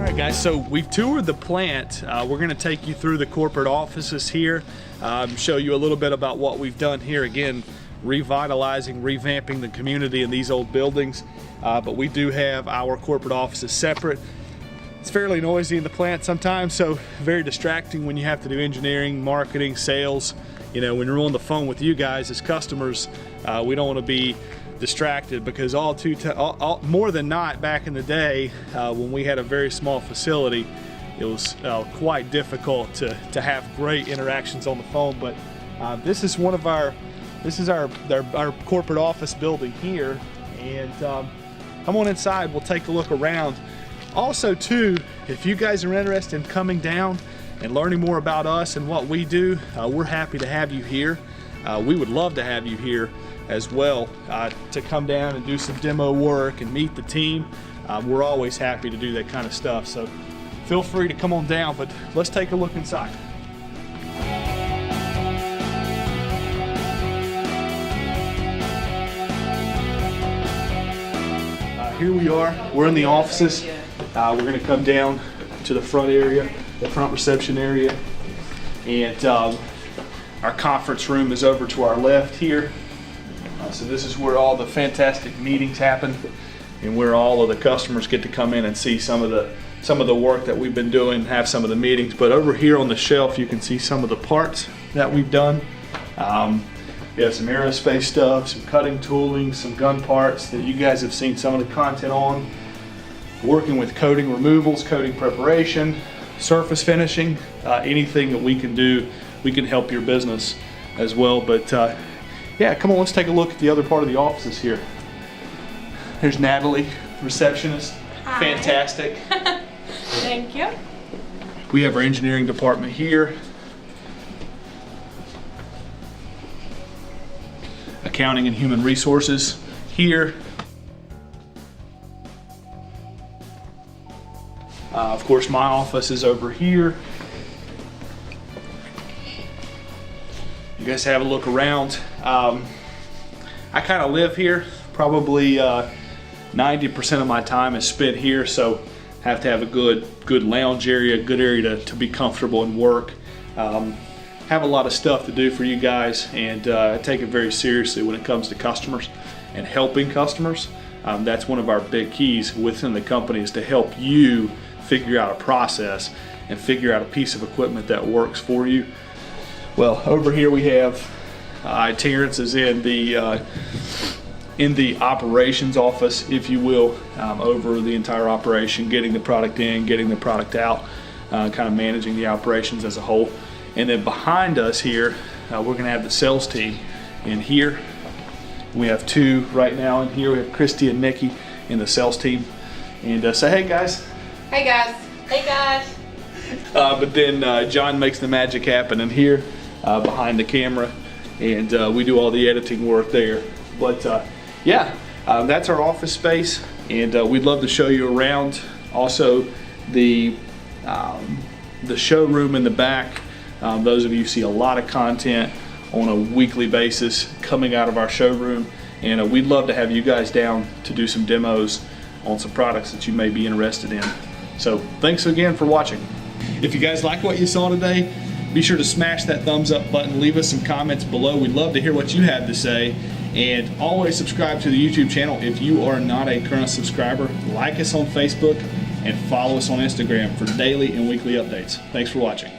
All right, guys, so we've toured the plant. We're going to take you through the corporate offices here, show you a little bit about what we've done here. Again, revitalizing, revamping the community in these old buildings, but we do have our corporate offices separate. It's fairly noisy in the plant sometimes, so very distracting when you have to do engineering, marketing, sales. You know, when we're on the phone with you guys as customers, we don't want to be distracted, because more than not, back in the day when we had a very small facility, it was quite difficult to have great interactions on the phone. But this is our corporate office building here, and come on inside, we'll take a look around. Also too, if you guys are interested in coming down and learning more about us and what we do, we're happy to have you here. We would love to have you here as well, to come down and do some demo work and meet the team. We're always happy to do that kind of stuff, so feel free to come on down, but let's take a look inside. Here we are, we're in the offices. We're gonna come down to the front area, the front reception area, and our conference room is over to our left here. So this is where all the fantastic meetings happen, and where all of the customers get to come in and see some of the work that we've been doing, have some of the meetings. But over here on the shelf, you can see some of the parts that we've done. We have some aerospace stuff, some cutting tooling, some gun parts that you guys have seen some of the content on. Working with coating removals, coating preparation, surface finishing, anything that we can do, we can help your business as well. But yeah, come on, let's take a look at the other part of the offices here. There's Natalie, receptionist. Hi. Fantastic. Thank you. We have our engineering department here. Accounting and human resources here. Of course, my office is over here. You guys have a look around. I kind of live here. Probably 90% of my time is spent here, so have to have a good lounge area, good area to be comfortable and work. Have a lot of stuff to do for you guys, and I take it very seriously when it comes to customers and helping customers. That's one of our big keys within the company, is to help you figure out a process and figure out a piece of equipment that works for you. Well, over here we have Terrence is in the operations office, if you will, over the entire operation, getting the product in, getting the product out, kind of managing the operations as a whole. And then behind us here, we're going to have the sales team in here. We have two right now in here. We have Christy and Nikki in the sales team. And say hey, guys. Hey, guys. Hey, guys. But then John makes the magic happen in here behind the camera, and we do all the editing work there. But yeah, that's our office space, and we'd love to show you around. Also, the showroom in the back. Those of you see a lot of content on a weekly basis coming out of our showroom, and we'd love to have you guys down to do some demos on some products that you may be interested in. So thanks again for watching. If you guys like what you saw today, be sure to smash that thumbs up button, leave us some comments below. We'd love to hear what you have to say, and always subscribe to the YouTube channel if you are not a current subscriber. Like us on Facebook and follow us on Instagram for daily and weekly updates. Thanks for watching.